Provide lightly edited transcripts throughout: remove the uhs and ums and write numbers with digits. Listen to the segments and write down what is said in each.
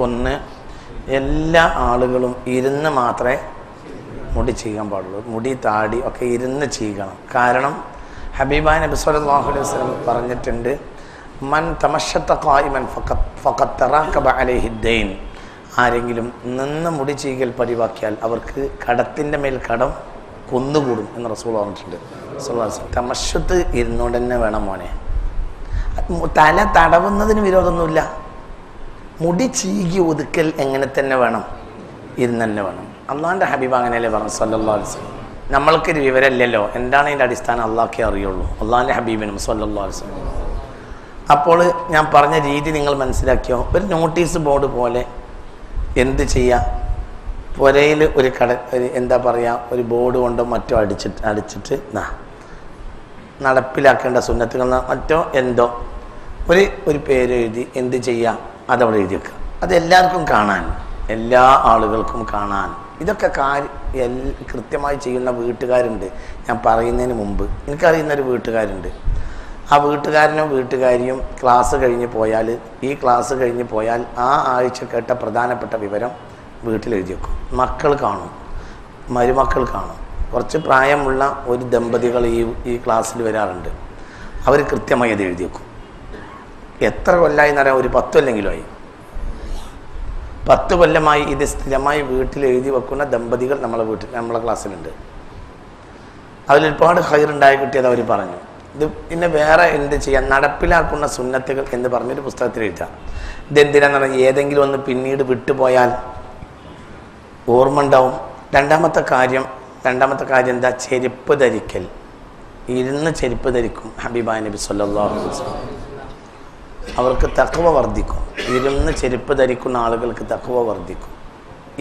ഒന്ന്, എല്ലാ ആളുകളും ഇരുന്ന് മാത്രമേ മുടി ചെയ്യാൻ പാടുള്ളൂ. മുടി താടി ഒക്കെ ഇരുന്ന് ചെയ്യണം. കാരണം ഹബീബായ നബി സല്ലല്ലാഹു അലൈഹി വസല്ലം പറഞ്ഞിട്ടുണ്ട്, മൻ തമശത്ത ഖായിമൻ ഫഖത്ത് തറാകബ അലൈഹി ദൈൻ. ആരെങ്കിലും നിന്ന് മുടി ചെയ്യൽ പതിവാക്കിയാൽ അവർക്ക് കടത്തിൻ്റെ മേൽ കടം കുന്നുകൂടും എന്ന് റസൂൽ പറഞ്ഞിട്ടുണ്ട്. തമശത്ത് ഇരുന്നുകൊണ്ട് തന്നെ വേണം മോനെ. തല തടവുന്നതിന് വിരോധമൊന്നുമില്ല. മുടി ചീകി ഒതുക്കൽ എങ്ങനെ തന്നെ വേണം, ഇരുന്ന് തന്നെ വേണം. അള്ളാഹിൻ്റെ ഹബീബ് അങ്ങനെയല്ലേ പറഞ്ഞു സല്ലല്ലാഹു അലൈഹി വസല്ലം. നമ്മൾക്കൊരു വിവരമില്ലല്ലോ, എന്താണ് ഇതിൻ്റെ അടിസ്ഥാനം അള്ളാഹ്ക്കേ അറിയുള്ളൂ, അള്ളാഹിൻ്റെ ഹബീബിനും സല്ലല്ലാഹു അലൈഹി വസല്ലം. അപ്പോൾ ഞാൻ പറഞ്ഞ രീതി നിങ്ങൾ മനസ്സിലാക്കിയോ? ഒരു നോട്ടീസ് ബോർഡ് പോലെ എന്ത് ചെയ്യുക, പുരയിൽ ഒരു എന്താ പറയുക, ഒരു ബോർഡ് കൊണ്ടോ മറ്റോ അടിച്ചിട്ട് നടപ്പിലാക്കേണ്ട സുന്നത്തുകൾ മറ്റോ എന്തോ ഒരു പേര് എഴുതി എന്ത് ചെയ്യുക, അതവിടെ എഴുതി വെക്കുക. അതെല്ലാവർക്കും കാണാൻ, എല്ലാ ആളുകൾക്കും കാണാൻ. ഇതൊക്കെ കൃത്യമായി ചെയ്യുന്ന വീട്ടുകാരുണ്ട്. ഞാൻ പറയുന്നതിന് മുമ്പ് എനിക്കറിയുന്നൊരു വീട്ടുകാരുണ്ട്. ആ വീട്ടുകാരനും വീട്ടുകാരിയും ക്ലാസ് കഴിഞ്ഞ് പോയാൽ, ഈ ക്ലാസ് കഴിഞ്ഞ് പോയാൽ ആ ആഴ്ച കേട്ട പ്രധാനപ്പെട്ട വിവരം വീട്ടിലെഴുതി വെക്കും. മക്കൾ കാണും, മരുമക്കൾ കാണും. കുറച്ച് പ്രായമുള്ള ഒരു ദമ്പതികൾ ഈ ക്ലാസ്സിൽ വരാറുണ്ട്. അവർ കൃത്യമായി അത് എഴുതി വെക്കും. എത്ര കൊല്ലമായി എന്നറിയാം, ഒരു 10 കൊല്ലെങ്കിലും ആയി. 10 കൊല്ലമായി ഇത് സ്ഥിരമായി വീട്ടിൽ എഴുതി വെക്കുന്ന ദമ്പതികൾ നമ്മളെ ക്ലാസ്സിലുണ്ട്. അതിലൊരുപാട് ഖൈറുണ്ടായി കിട്ടിയത് അവർ പറഞ്ഞു. ഇത് പിന്നെ വേറെ എന്ത് ചെയ്യാൻ, നടപ്പിലാക്കുന്ന സുന്നത്തുകൾ എന്ന് പറഞ്ഞൊരു പുസ്തകത്തിൽ എഴുതാം. ഇതെന്തിനാന്ന് പറഞ്ഞാൽ ഏതെങ്കിലും ഒന്ന് പിന്നീട് വിട്ടുപോയാൽ ഓർമ്മ ഉണ്ടാവും. രണ്ടാമത്തെ കാര്യം എന്താ, ചെരുപ്പ് ധരിക്കൽ. ഇരുന്ന് ചെരുപ്പ് ധരിക്കും ഹബീബായ നബി സല്ലല്ലാഹു അലൈഹി വസല്ലം. അവർക്ക് തഖ്വ വർദ്ധിക്കും. ഇരുന്ന് ചെരുപ്പ് ധരിക്കുന്ന ആളുകൾക്ക് തഖ്വ വർദ്ധിക്കും.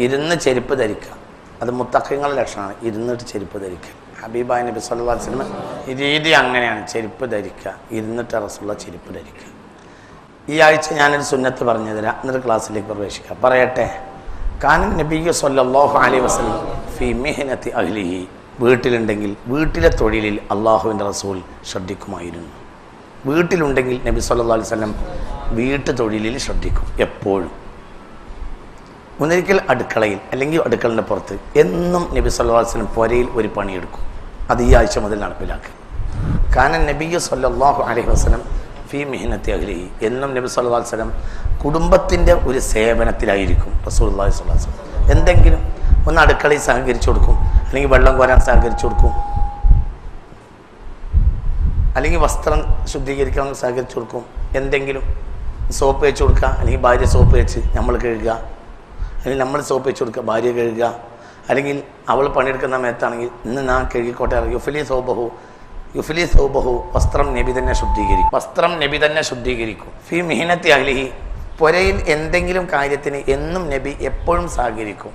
ഇരുന്ന് ചെരുപ്പ് ധരിക്കുക, അത് മുത്തഖീങ്ങളുടെ ലക്ഷണമാണ്. ഇരുന്നിട്ട് ചെരുപ്പ് ധരിക്കുക. ഹബീബായ നബി സല്ലല്ലാഹു അലൈഹി വസല്ലം രീതി അങ്ങനെയാണ്, ചെരുപ്പ് ധരിക്കുക, ഇരുന്നിട്ട് റസൂലുള്ള ചെരുപ്പ് ധരിക്കുക. ഈ ആഴ്ച ഞാനൊരു സുന്നത്ത് പറഞ്ഞു തരാം, എന്നിട്ട് ക്ലാസ്സിലേക്ക് പ്രവേശിക്കാം. പറയട്ടെ. കാനൻ നബിയ്യ സല്ലല്ലാഹു അലൈഹി വസല്ലം ഫീ മിഹ്നത്തി അഹ്ലിഹി. വീട്ടിലുണ്ടെങ്കിൽ വീട്ടിലെ തൊഴിലിൽ അള്ളാഹുവിൻ്റെ റസൂൽ ശ്രദ്ധിക്കുമായിരുന്നു. വീട്ടിലുണ്ടെങ്കിൽ നബി സല്ലല്ലാഹു അലൈഹി വസല്ലം വീട്ടു തൊഴിലിൽ ശ്രദ്ധിക്കും എപ്പോഴും. ഒന്നിരിക്കൽ അടുക്കളയിൽ അല്ലെങ്കിൽ അടുക്കളൻ്റെ പുറത്ത് എന്നും നബി സല്ലല്ലാഹു അലൈഹി വസല്ലം പുരയിൽ ഒരു പണിയെടുക്കും. അത് ഈ ആഴ്ച മുതൽ നടപ്പിലാക്കുക. കാനൻ നബിയ്യ സല്ലല്ലാഹു അലൈഹി വസല്ലം ഫീ മിഹ്നത്തി അഹ്ലിഹി. എന്നും നബി സല്ലല്ലാഹു അലൈഹി വസല്ലം കുടുംബത്തിൻ്റെ ഒരു സേവനത്തിലായിരിക്കും റസൂലുള്ളാഹി സ്വല്ലല്ലാഹു അലൈഹി വസല്ലം. എന്തെങ്കിലും ഒന്ന് അടുക്കളയിൽ സഹകരിച്ചു കൊടുക്കും, അല്ലെങ്കിൽ വെള്ളം കോരാൻ സഹകരിച്ചു കൊടുക്കും, അല്ലെങ്കിൽ വസ്ത്രം ശുദ്ധീകരിക്കാൻ സഹകരിച്ചു കൊടുക്കും. എന്തെങ്കിലും സോപ്പ് വെച്ച് കൊടുക്കുക, അല്ലെങ്കിൽ ഭാര്യ സോപ്പ് വെച്ച് നമ്മൾ കഴുകുക, അല്ലെങ്കിൽ നമ്മൾ സോപ്പ് വെച്ച് കൊടുക്കുക, ഭാര്യ കഴുകുക. അല്ലെങ്കിൽ അവൾ പണിയെടുക്കുന്ന സമയത്താണെങ്കിൽ ഇന്ന് ഞാൻ കഴുകിക്കോട്ടെ, യുഫ്ലി സൗബഹു. വസ്ത്രം നബി തന്നെ ശുദ്ധീകരിക്കും. ഫീ മിഹ്നത്തി അഹ്ലിഹി. പുരയിൽ എന്തെങ്കിലും കാര്യത്തിന് എന്നും നബി എപ്പോഴും സഹകരിക്കും.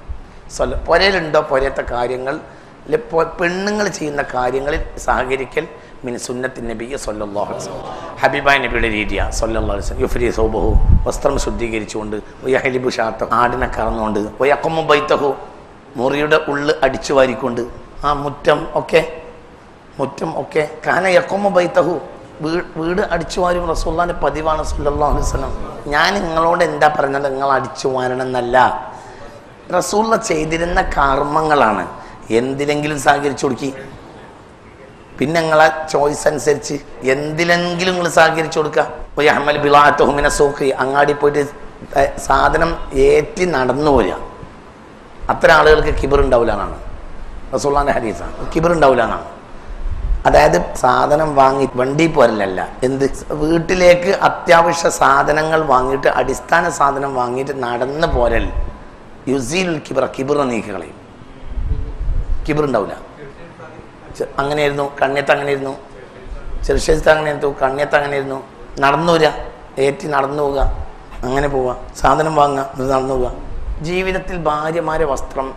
പുരയിലുണ്ടോ, പുരയത്തെ കാര്യങ്ങൾ, പെണ്ണുങ്ങൾ ചെയ്യുന്ന കാര്യങ്ങളിൽ സഹകരിക്കൽ മിൻ സുന്നത്തി നബിയ്യ സല്ലല്ലാഹു അലൈഹി വസല്ലം. ഹബീബായ നബിയുടെ രീതിയാണ് സല്ലല്ലാഹു അലൈഹി വസല്ലം. യുഫ്ലി സൗബഹു. വസ്ത്രം ശുദ്ധീകരിച്ചുകൊണ്ട്, വയഹ്ലിബു ഷാത്തഹു. ആടിനെ കറന്നുകൊണ്ട്, വയഖമു ബൈതഹു. മുറിയുടെ ഉള്ള് അടിച്ചു വാരിക്കൊണ്ട്, ആ മുറ്റം ഒക്കെ കാന യഖമു ബൈതഹു. വീട് അടിച്ചു വാരും റസൂലുള്ളാഹിന്റെ പതിവാണ് സല്ലല്ലാഹു അലൈഹി വസല്ലം. ഞാൻ നിങ്ങളോട് എന്താ പറഞ്ഞത്, നിങ്ങൾ അടിച്ചു വാരണം എന്നല്ല, റസൂലുള്ള ചെയ്തിരുന്ന കർമ്മങ്ങളാണ്. എന്തിലെങ്കിലും സഹകരിച്ചു കൊടുക്കി. പിന്നെ നിങ്ങളെ ചോയ്സ് അനുസരിച്ച് എന്തിലെങ്കിലും നിങ്ങൾ സഹകരിച്ചു കൊടുക്കുക. അഹമ്മൽ ബിളാഅത്തുഹു മിന സൂഖി. അങ്ങാടി പോയിട്ട് സാധനം ഏറ്റി നടന്നു പോരുക. അത്തരം ആളുകൾക്ക് കിബർ ഉണ്ടാവില്ല എന്നാണ് റസൂലുള്ളാഹിന്റെ ഹദീസാണ്. കിബർ ഉണ്ടാവില്ല എന്നാണ്. അതായത് സാധനം വാങ്ങി വണ്ടി പോരലല്ല, എന്ത് വീട്ടിലേക്ക് അത്യാവശ്യ സാധനങ്ങൾ വാങ്ങിയിട്ട്, അടിസ്ഥാന സാധനം വാങ്ങിയിട്ട് നടന്ന് പോരൽ. യുസീൽ കിബർ നീക്കികളയും. കിബർ ഉണ്ടാവില്ല. അങ്ങനെയായിരുന്നു കണ്യത്ത്, അങ്ങനെയായിരുന്നു ചെറുശ്ശേരത്ത്, അങ്ങനെയായിരുന്നു കണ്യത്ത്, അങ്ങനെയായിരുന്നു. നടന്നു വരിക, ഏറ്റി നടന്നു പോവുക, അങ്ങനെ പോവുക, സാധനം വാങ്ങുക, നടന്നു പോവുക. ജീവിതത്തിൽ ഭാര്യമാരെ വസ്ത്രം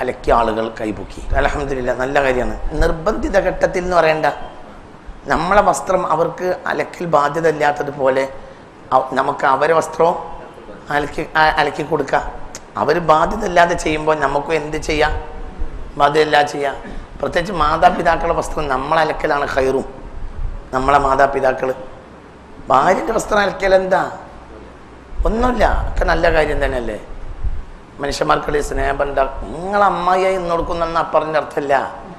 അലക്കിയ ആളുകൾ കൈപൊക്കി. അൽഹംദുലില്ലാഹ്, നല്ല കാര്യമാണ്. നിർബന്ധിത ഘട്ടത്തിൽ എന്ന് പറയേണ്ട, നമ്മളെ വസ്ത്രം അവർക്ക് അലക്കൽ ബാധ്യത ഇല്ലാത്തതുപോലെ നമുക്ക് അവരെ വസ്ത്രവും അലക്കി കൊടുക്കുക. അവർ ബാധ്യത ഇല്ലാതെ ചെയ്യുമ്പോൾ നമുക്കും എന്ത് ചെയ്യാം, ബാധ്യതയില്ലാതെ ചെയ്യാം. പ്രത്യേകിച്ച് മാതാപിതാക്കളുടെ വസ്ത്രം നമ്മൾ അലക്കലാണ് ഖൈറും. നമ്മളെ മാതാപിതാക്കൾ ഭാര്യൻ്റെ വസ്ത്രം അലക്കൽ എന്താ, ഒന്നുമില്ല, ഒക്കെ നല്ല കാര്യം തന്നെയല്ലേ. മനുഷ്യന്മാർക്കിടയിൽ സ്നേഹബന്ധ നിങ്ങളെ അമ്മായിയായി ഇന്ന് കൊടുക്കുന്ന പറഞ്ഞ അർത്ഥമല്ല,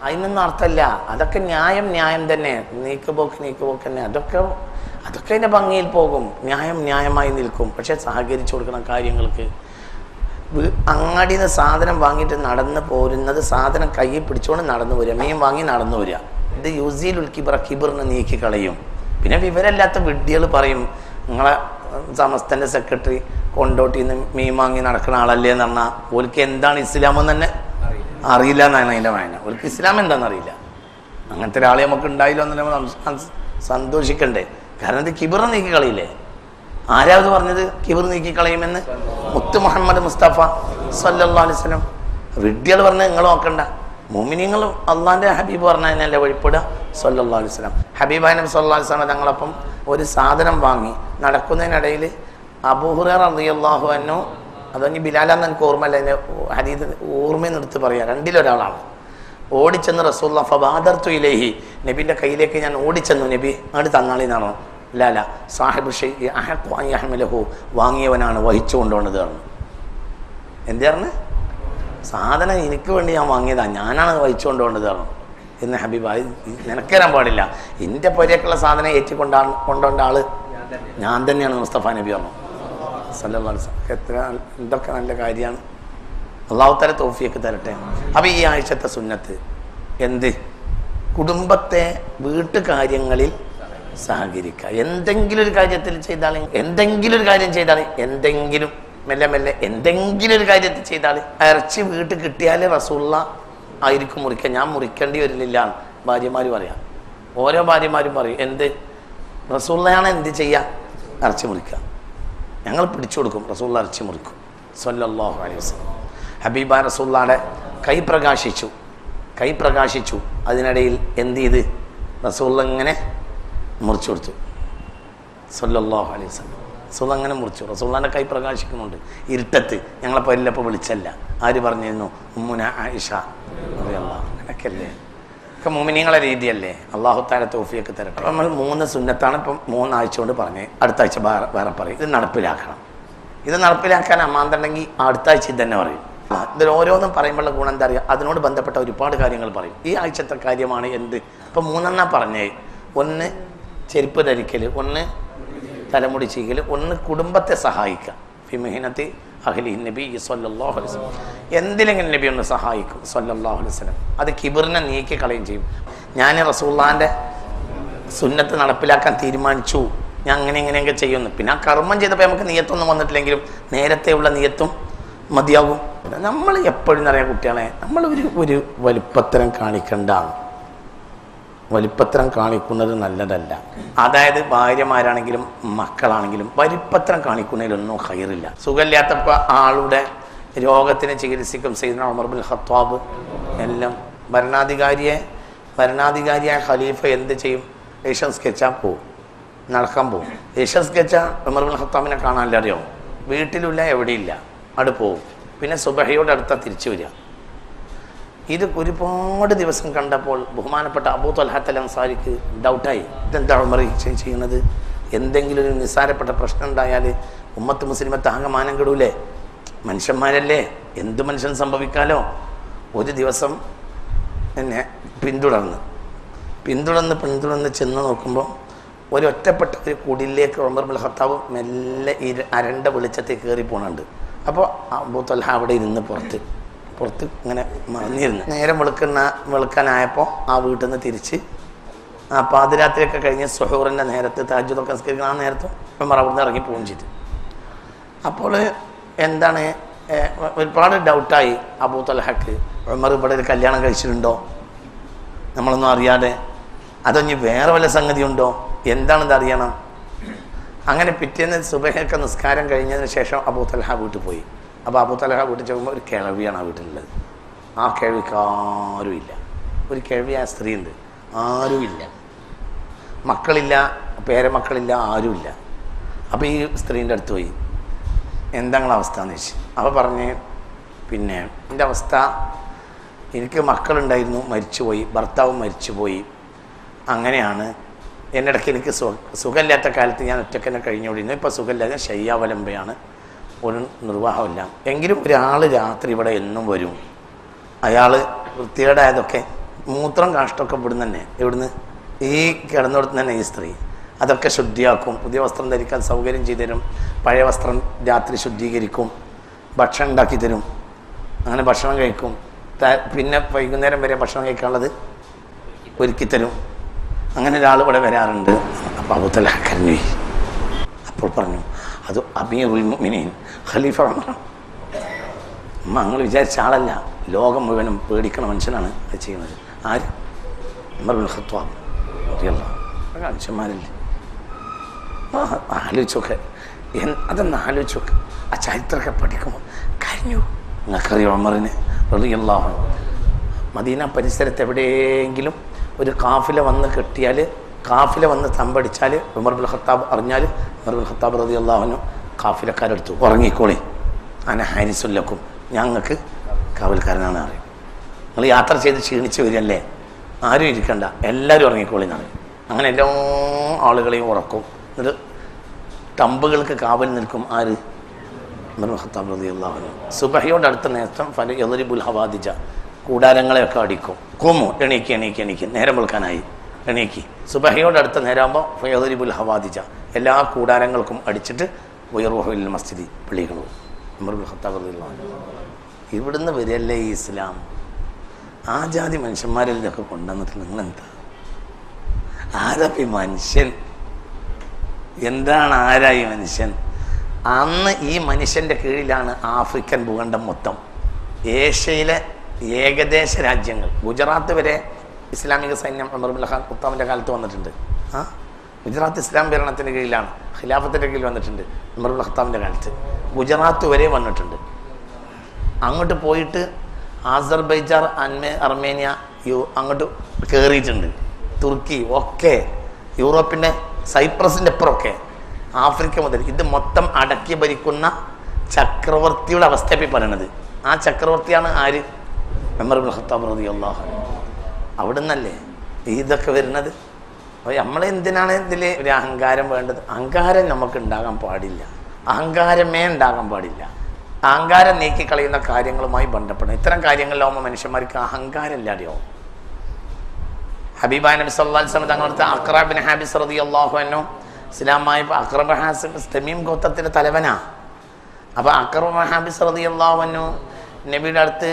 അതിനൊന്നും അർത്ഥമല്ല. അതൊക്കെ ന്യായം തന്നെ. നീക്കുപോക്ക് തന്നെ. അതൊക്കെ അതിൻ്റെ ഭംഗിയിൽ പോകും. ന്യായമായി നിൽക്കും. പക്ഷെ സഹകരിച്ചു കൊടുക്കണം കാര്യങ്ങൾക്ക്. അങ്ങാടിയിൽ നിന്ന് സാധനം വാങ്ങിയിട്ട് നടന്ന് പോരുന്നത് സാധനം കയ്യിൽ പിടിച്ചുകൊണ്ട് നടന്നു വരിക, മീൻ വാങ്ങി നടന്നു വരിക. ഇത് യുസീലുൽ കിബ്റ, കിബറിനെ നീക്കി കളയും. പിന്നെ വിവരമില്ലാത്ത വിഡ്ഢികൾ പറയും നിങ്ങളെ സമസ്തൻ്റെ സെക്രട്ടറി കൊണ്ടോട്ടിൽ നിന്ന് മീൻ വാങ്ങി നടക്കുന്ന ആളല്ലേ എന്ന് പറഞ്ഞാൽ ഓൽക്ക് എന്താണ് ഇസ്ലാമെന്ന് തന്നെ അറിയില്ല എന്നാണ് അതിൻ്റെ വായന. ഓൽക്ക് ഇസ്ലാം എന്താണെന്ന് അറിയില്ല. അങ്ങനത്തെ ഒരാളെ നമുക്ക് ഉണ്ടായില്ലോ എന്ന് നമ്മൾ സന്തോഷിക്കണ്ടേ. കാരണം ഇത് കിബിറ് നീക്കി കളയില്ലേ. ആരാவது പറഞ്ഞത് കിബിർ നീക്കി കളയുമെന്ന്? മുത്ത് മുഹമ്മദ് മുസ്തഫ സല്ലല്ലാഹു അലൈഹി വസല്ലം. വിഡ്ഢികൾ പറഞ്ഞാൽ നിങ്ങൾ നോക്കണ്ട. മുഅ്മിനീങ്ങളും അള്ളാഹിൻ്റെ ഹബീബ് പറഞ്ഞതിനല്ലേ വഴിപ്പെടുക സല്ലല്ലാഹു അലൈഹി വസല്ലം. ഹബീബായ നബി സല്ലല്ലാഹു അലൈഹി വസല്ലം തങ്ങളപ്പം ഒരു സാധനം വാങ്ങി നടക്കുന്നതിനിടയിൽ അബൂ ഹുറൈറ റളിയല്ലാഹു അൻഹു, അതോ ബിലാലാന്ന് എനിക്ക് ഓർമ്മയില്ല, അതിൻ്റെ ഹദീസ് ഓർമ്മയിൽ നിർത്തി പറയാം, രണ്ടിലൊരാളാണ്. ഓടിച്ചെന്ന് റസൂലുള്ളാഹി ഫബാദർതു ഇലൈഹി, നബിൻ്റെ കയ്യിലേക്ക് ഞാൻ ഓടിച്ചെന്നു. നബി അങ്ങോട്ട് തന്നാളിന്നാണോ? ലാല സാഹിബ് ഷൈഇ അഹഖു അൻ യഹ്മിലഹു, വാങ്ങിയവനാണ് വഹിച്ചു കൊണ്ടുപോകുന്നത് പറഞ്ഞു. എന്താണ് സാധനം എനിക്ക് വേണ്ടി ഞാൻ വാങ്ങിയതാണ്, ഞാനാണ് വഹിച്ചു കൊണ്ടുപോകേണ്ടത് പറഞ്ഞു എന്ന് ഹബീബായി നിനക്കരാൻ പാടില്ല. എൻ്റെ പൊരേക്കുള്ള സാധനം കൊണ്ടുപോകേണ്ട ആള് ഞാൻ തന്നെയാണ് മുസ്തഫ നബി പറഞ്ഞു സല്ലല്ലാഹു അലൈഹി വസല്ലം. എത്ര എന്തൊക്കെ നല്ല കാര്യമാണ്. അല്ലാഹു തആല തൗഫീഖ് തരട്ടെ. അപ്പോൾ ഈ ആഴ്ചത്തെ സുന്നത്ത് എന്ത്? കുടുംബത്തെ വീട്ടുകാര്യങ്ങളിൽ സഹകരിക്കുക. എന്തെങ്കിലും ഒരു കാര്യത്തിൽ ചെയ്താൽ, എന്തെങ്കിലും ഒരു കാര്യം ചെയ്താൽ, എന്തെങ്കിലും മെല്ലെ എന്തെങ്കിലും ഒരു കാര്യത്തിൽ ചെയ്താൽ, ഇറച്ചി വീട്ടിൽ കിട്ടിയാൽ റസൂലുള്ള ആയിരിക്കും മുറിക്കുക, ഞാൻ മുറിക്കേണ്ടി വരില്ല ഭാര്യമാർ പറയാം. ഓരോ ഭാര്യമാരും പറയും എന്ത്? റസൂലുള്ളയാണ് എന്ത് ചെയ്യുക? ഇറച്ചി മുറിക്കുക. ഞങ്ങൾ പിടിച്ചു കൊടുക്കും, റസൂലുള്ള ഇറച്ചി മുറിക്കും സല്ലല്ലാഹു അലൈഹി വസല്ലം. ഹബീബ റസൂലുള്ളാഹിയുടെ കൈ പ്രകാശിച്ചു. അതിനിടയിൽ എന്ത് ചെയ്ത്? റസൂലുള്ള ഇങ്ങനെ മുറിച്ചു കൊടുത്തു സല്ലല്ലാഹു അലൈഹി വസല്ലം. റസൂൽ അങ്ങനെ മുറിച്ചു. റസൂലുള്ളാഹിന്റെ കൈ പ്രകാശിക്കുന്നുണ്ട് ഇരുട്ടത്ത്. ഞങ്ങളെ പരിലപ്പോൾ വിളിച്ചല്ല, ആര് പറഞ്ഞിരുന്നു? ഉമ്മുന ആയിഷ റളിയല്ലാഹു അൻഹ. അങ്ങനെയൊക്കെയല്ലേ ഒക്കെ മുഅ്മിനീങ്ങളെ രീതിയല്ലേ. അല്ലാഹു തആല തൗഫീഖ് തരട്ടെ. നമ്മൾ 3 സുന്നത്താണ് ഇപ്പം 3 ആഴ്ച കൊണ്ട് പറഞ്ഞേ. അടുത്ത ആഴ്ച വേറെ പറയും. ഇത് നടപ്പിലാക്കണം. ഇത് നടപ്പിലാക്കാൻ അമാന്തണ്ടെങ്കിൽ അടുത്ത ആഴ്ച ഇത് തന്നെ പറയും. ഇതിൽ ഓരോന്നും പറയുമ്പോഴുള്ള ഗുണം എന്താ അറിയുക? അതിനോട് ബന്ധപ്പെട്ട ഒരുപാട് കാര്യങ്ങൾ പറയും. ഈ ആഴ്ചത്തെ കാര്യമാണ് എന്ത്? ഇപ്പം 3 പറഞ്ഞേ. ഒന്ന് ചെരുപ്പ് ധരിക്കൽ, ഒന്ന് തലമുടി ചെയ്യൽ, ഒന്ന് കുടുംബത്തെ സഹായിക്കുക. ഫിമിഹിനത്തി അഹ്ലി നബി സല്ലല്ലാഹു അലൈഹി വസല്ലം. എന്തിലെങ്കിലും നബി ഒന്ന് സഹായിക്കും സല്ലല്ലാഹു അലൈഹി വസല്ലം. അത് കിബറിനെ നീക്കി കളയും ചെയ്യും. ഞാൻ റസൂലുള്ളാഹിന്റെ സുന്നത്ത് നടപ്പിലാക്കാൻ തീരുമാനിച്ചു, ഞാൻ ഇങ്ങനെയൊക്കെ ചെയ്യുന്നു. പിന്നെ ആ കർമ്മം ചെയ്തപ്പോൾ നമുക്ക് നിയത്തൊന്നും വന്നിട്ടില്ലെങ്കിലും നേരത്തെയുള്ള നിയത്തും മതിയാകും. നമ്മൾ എപ്പോഴും അറിയാം കുട്ടികളെ, നമ്മൾ ഒരു വലിപ്പത്തരം കാണിക്കേണ്ടതാണ്. വലിപ്പത്തരം കാണിക്കുന്നത് നല്ലതല്ല. അതായത് ഭാര്യമാരാണെങ്കിലും മക്കളാണെങ്കിലും വലിപ്പത്തരം കാണിക്കുന്നതിലൊന്നും ഹൈറില്ല. സുഖമില്ലാത്തപ്പോൾ ആളുടെ രോഗത്തിന് ചികിത്സിക്കും സയ്യിദ്ന ഉമർ ബിൻ ഖത്താബ് എല്ലാം. ഭരണാധികാരിയായ ഖലീഫ എന്ത് ചെയ്യും? ഏഷ്യൻ സ്കെച്ചാൽ പോവും, നടക്കാൻ പോവും. ഏഷ്യൻ സ്കെച്ചാൽ ഉമർ ബിൻ ഖത്താബിനെ കാണാനല്ല അറിയാം. വീട്ടിലില്ല, എവിടെയില്ല, അവിടെ പോവും. പിന്നെ സുബഹയോട് അടുത്താൽ തിരിച്ചു വരിക. ഇത് ഒരുപാട് ദിവസം കണ്ടപ്പോൾ ബഹുമാനപ്പെട്ട അബൂ ത്വൽഹത്ത് അൽ അൻസാരിക്ക് ഡൗട്ടായി. ഇതെന്താ ഉമർ ചെയ്യുന്നത്? എന്തെങ്കിലും ഒരു നിസ്സാരപ്പെട്ട പ്രശ്നം ഉണ്ടായാൽ ഉമ്മത്ത് മുസ്ലിമത്ത് ആകെ മാനം കെടൂലേ? മനുഷ്യന്മാരല്ലേ, എന്ത് മനുഷ്യൻ സംഭവിക്കാലോ. ഒരു ദിവസം എന്നെ പിന്തുടർന്ന് ചെന്ന് നോക്കുമ്പോൾ ഒരൊറ്റപ്പെട്ട ഒരു കുടിലേക്ക് ഉമർ ബിൻ ഖത്താബ് മെല്ലെ ഈ അരണ്ട വെളിച്ചത്തിൽ കയറി പോണുണ്ട്. അപ്പോൾ അബൂ ത്വൽഹ അവിടെ ഇരുന്ന് പുറത്ത് ഇങ്ങനെ മറിഞ്ഞിരുന്നു. നേരം വെളുക്കാനായപ്പോൾ ആ വീട്ടിൽ നിന്ന് തിരിച്ച് പാതിരാത്രിയൊക്കെ കഴിഞ്ഞ് സുഹൂറിൻ്റെ നേരത്ത് തഹജ്ജുദൊക്കെ നിസ്കരിക്കുന്ന ആ നേരത്ത് ഉമർ അവിടുന്ന് ഇറങ്ങി പോവുകയും ചെയ്തു. അപ്പോൾ എന്താണ് ഒരുപാട് ഡൗട്ടായി അബൂ ത്വൽഹക്ക്. ഉമർ ഇവിടെ ഒരു കല്യാണം കഴിച്ചിട്ടുണ്ടോ നമ്മളൊന്നും അറിയാതെ? അതോ ഇനി വേറെ വല്ല സംഗതി ഉണ്ടോ? എന്താണെന്ന് അറിയണം. അങ്ങനെ പിറ്റേന്ന് സുബഹയൊക്കെ നിസ്കാരം കഴിഞ്ഞതിന് ശേഷം അബൂ ത്വൽഹ വീട്ടിൽ പോയി. അപ്പോൾ അബൂ ത്വൽഹ വീട്ടിൽ ചെല്ലുമ്പോൾ ഒരു കിഴവിയാണ് ആ വീട്ടിലുള്ളത്. ആ കിഴവിക്ക് ആരുമില്ല. ഒരു കിഴവിയായ സ്ത്രീയുണ്ട്, ആരുമില്ല. മക്കളില്ല, പേരമക്കളില്ല, ആരുമില്ല. അപ്പോൾ ഈ സ്ത്രീൻ്റെ അടുത്ത് പോയി, എന്താ നിങ്ങളുടെ അവസ്ഥ എന്ന് ചോദിച്ചു. അപ്പോൾ പറഞ്ഞ് പിന്നെ എൻ്റെ അവസ്ഥ, എനിക്ക് മക്കളുണ്ടായിരുന്നു, മരിച്ചുപോയി, ഭർത്താവും മരിച്ചുപോയി, അങ്ങനെയാണ് എന്നിടയ്ക്ക് എനിക്ക് സുഖമില്ലാത്ത കാലത്ത് ഞാൻ ഒറ്റയ്ക്ക് തന്നെ കഴിഞ്ഞുകൊണ്ടിരുന്നു. ഇപ്പോൾ സുഖമില്ലാതെ ശയ്യാവലംബയാണ്, ഒരു നിർവാഹമില്ല. എങ്കിലും ഒരാൾ രാത്രി ഇവിടെ എന്നും വരും. അയാൾ വൃത്തികേടായതൊക്കെ മൂത്രം കാഷ്ടമൊക്കെ ഇവിടുന്ന് തന്നെ, ഇവിടുന്ന് ഈ കിടന്നിടത്ത് തന്നെ ഈ സ്ത്രീ അതൊക്കെ ശുദ്ധിയാക്കും, പുതിയ വസ്ത്രം ധരിക്കാൻ സൗകര്യം ചെയ്തു തരും, പഴയ വസ്ത്രം രാത്രി ശുദ്ധീകരിക്കും, ഭക്ഷണം ഉണ്ടാക്കി തരും, അങ്ങനെ ഭക്ഷണം കഴിക്കും. പിന്നെ വൈകുന്നേരം വരെ ഭക്ഷണം കഴിക്കാനുള്ളത് ഒരുക്കിത്തരും. അങ്ങനെ ഒരാൾ ഇവിടെ വരാറുണ്ട്. അപ്പോൾ അബൂതൽഹ കരഞ്ഞു. അപ്പോൾ പറഞ്ഞു, അത് അമീറുൽ മുഅ്മിനീൻ ഖലീഫ ഉമർ. നിങ്ങൾ വിചാരിച്ച ആളല്ല, ലോകം മുഴുവനും പേടിക്കണ മനുഷ്യനാണ് അത് ചെയ്യുന്നത്. ആര്? ഉമർ ഇബ്നുൽ ഖത്താബ് റളിയല്ലാഹു അൻഹു. മനുഷ്യന്മാരില്ലേ, ആലോചിച്ചൊക്കെ, അതൊന്ന് ആലോചിച്ചൊക്കെ ആ ചരിത്രമൊക്കെ പഠിക്കുമ്പോൾ കരഞ്ഞു. നിങ്ങൾക്കറിയാം ഉമറിനെ റളിയല്ലാഹു അൻഹു മദീന പരിസരത്ത് എവിടെയെങ്കിലും ഒരു കാഫില വന്ന് കെട്ടിയാൽ, കാഫില വന്ന് തമ്പടിച്ചാൽ ഉമർ ഇബ്നുൽ ഖത്താബ് അറിഞ്ഞാൽ ഉമർ ഇബ്നുൽ ഖത്താബ് റളിയല്ലാഹു അൻഹു കാഫിലക്കാരെടുത്തു, ഉറങ്ങിക്കോളി, അന ഹാരിസുൽ ലക്കും, ഞങ്ങൾക്ക് കാവൽക്കാരനാണ് അറിയും. നിങ്ങൾ യാത്ര ചെയ്ത് ക്ഷീണിച്ച് വരികയല്ലേ, ആരും ഇരിക്കണ്ട, എല്ലാവരും ഉറങ്ങിക്കോളി എന്നറിയും. അങ്ങനെ എല്ലാ ആളുകളെയും ഉറക്കും. എന്നിട്ട് ടമ്പുകൾക്ക് കാവൽ നിൽക്കും ആര്? ഉമർ ഇബ്നുൽ ഖത്താബ് റളിയല്ലാഹു അൻഹു. സുബഹിയോട് അടുത്ത നേരത്തെ ഫല യദ്രിബുൽ ഹവാദിജ, കൂടാരങ്ങളെയൊക്കെ അടിക്കും. കുമു, എണീക്ക് എണീക്ക് എണീക്ക്, നേരം വെളുക്കാനായി, എണീക്ക്. സുബഹിയോട് അടുത്ത നേരമാകുമ്പോൾ ഫയദ്രിബുൽ ഹവാദിജ, എല്ലാ കൂടാരങ്ങൾക്കും അടിച്ചിട്ട് വയറുഹുൽ മസ്ജിദി, പള്ളികൾ പോകും. ഉമർ ഇബ്നുൽ ഖത്താബ് റളിയല്ലാഹു അൻഹു. ഇവിടുന്ന് വരികയല്ലേ ഈ ഇസ്ലാം. ആ ജാതി മനുഷ്യന്മാരിൽ ഇതൊക്കെ കൊണ്ടുവന്നിട്ട് നിങ്ങളെന്താ? ആരപ്പി മനുഷ്യൻ? എന്താണ് ആരായി മനുഷ്യൻ? അന്ന് ഈ മനുഷ്യൻ്റെ കീഴിലാണ് ആഫ്രിക്കൻ ഭൂഖണ്ഡം മൊത്തം. ഏഷ്യയിലെ ഏകദേശ രാജ്യങ്ങൾ, ഗുജറാത്ത് വരെ ഇസ്ലാമിക സൈന്യം ഉമർ ഇബ്നുൽ ഖത്താബിൻ്റെ കാലത്ത് വന്നിട്ടുണ്ട്. ഗുജറാത്ത് ഇസ്ലാം ഭരണത്തിൻ്റെ കീഴിലാണ്, ഖിലാഫത്തിൻ്റെ കീഴിൽ വന്നിട്ടുണ്ട്. ഉമർ ഇബ്നുൽ ഖത്താബിൻ്റെ കാലത്ത് ഗുജറാത്ത് വരെ വന്നിട്ടുണ്ട്. അങ്ങോട്ട് പോയിട്ട് ആസർബൈജാൻ, അർമേനിയ, അങ്ങോട്ട് കയറിയിട്ടുണ്ട്. തുർക്കി ഒക്കെ, യൂറോപ്പിൻ്റെ സൈപ്രസിൻ്റെ അപ്പുറമൊക്കെ, ആഫ്രിക്ക മുതൽ ഇത് മൊത്തം അടക്കി ഭരിക്കുന്ന ചക്രവർത്തിയുടെ അവസ്ഥയെ പറയണത്. ആ ചക്രവർത്തിയാണ് ആര്? ഉമർ ഇബ്നുൽ ഖത്താബ് റളിയല്ലാഹു അൻഹു. അവിടെ നിന്നല്ലേ ഇതൊക്കെ വരുന്നത്. അപ്പോൾ നമ്മളെന്തിനാണ് ഇതിൽ ഒരു അഹങ്കാരം വേണ്ടത്? അഹങ്കാരം നമുക്ക് ഉണ്ടാകാൻ പാടില്ല, അഹങ്കാരമേ ഉണ്ടാകാൻ പാടില്ല. അഹങ്കാരം നീക്കിക്കളയുന്ന കാര്യങ്ങളുമായി ബന്ധപ്പെടണം. ഇത്തരം കാര്യങ്ങളിലാവുമ്പോൾ മനുഷ്യന്മാർക്ക് അഹങ്കാരം ഇല്ലാതെയാവും. ഹബീബായ നബി സല്ലല്ലാഹു അലൈഹി വസല്ലം തങ്ങളുടെ അഖ്റ ബിൻ ഹാബിസ് റളിയല്ലാഹു അൻഹു ഇസ്ലാമായി. അഖ്റ ബിൻ ഹാബിസ് തമീം ഗോത്രത്തിൻ്റെ തലവനാ. അപ്പോൾ അഖ്റ ബിൻ ഹാബിസ് റളിയല്ലാഹു അൻഹു നബിയുടെ അടുത്ത്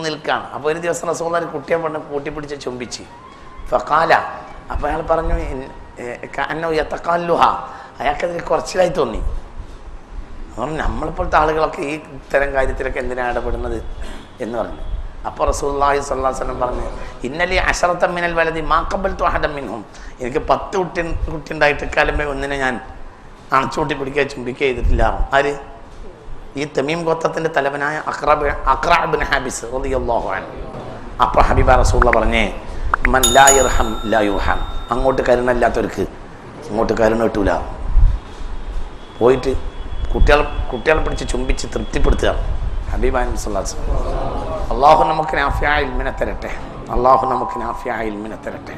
നിൽക്കുകയാണ്. അപ്പോൾ ഒരു ദിവസം റസൂലുള്ളാഹി കുട്ടിയെ കൊണ്ട് കൂട്ടിപ്പിടിച്ച് ചുംബിച്ച് ഫഖാല, അപ്പോൾ അയാൾ പറഞ്ഞു അന്നഹു യതഖല്ലുഹ, അയാൾക്കതിൽ കുറച്ചിലായി തോന്നി. അപ്പം നമ്മളിപ്പോഴത്തെ ആളുകളൊക്കെ ഈ ഇത്തരം കാര്യത്തിലൊക്കെ എന്തിനാണ് ഇടപെടുന്നത് എന്ന് പറഞ്ഞു. അപ്പോൾ റസൂലുള്ളാഹി സ്വല്ലല്ലാഹു അലൈഹി വസല്ലം പറഞ്ഞു, ഇന്നലി അശറത മിനൽ വലദി മാ ഖബൽതു അഹദൻ മിൻഹും, എനിക്ക് 10 കുട്ടി ഉണ്ടായിട്ട് കാലമേ ഒന്നിനെ ഞാൻ അണച്ചുകൂട്ടി പിടിക്കുക ചുംബിക്കുക ചെയ്തിട്ടില്ല. ആര്? ഈ തമീം ഗോത്രത്തിൻ്റെ തലവനായ അഖ്റ ബിൻ ഹാബിസ് റളിയല്ലാഹു അൻഹു. അപ്പോൾ ഹബീബ റസൂലുള്ളാഹി പറഞ്ഞേ, മൻ ലാ യർഹം ലാ യുർഹം, അങ്ങോട്ട് കരുണയില്ലാത്തവർക്ക് ഇങ്ങോട്ട് കരുണ കിട്ടൂല. പോയിട്ട് കുട്ടികളെ പിടിച്ച് ചുംബിച്ച് തൃപ്തിപ്പെടുത്തുക. ഹബീബായ നബി സല്ലല്ലാഹു അലൈഹി വസല്ലം. അല്ലാഹു നമുക്ക് നാഫിയായ ഇൽമിനെ തരട്ടെ, അല്ലാഹു നമുക്ക് നാഫിയായ ഇൽമിനെ തരട്ടെ.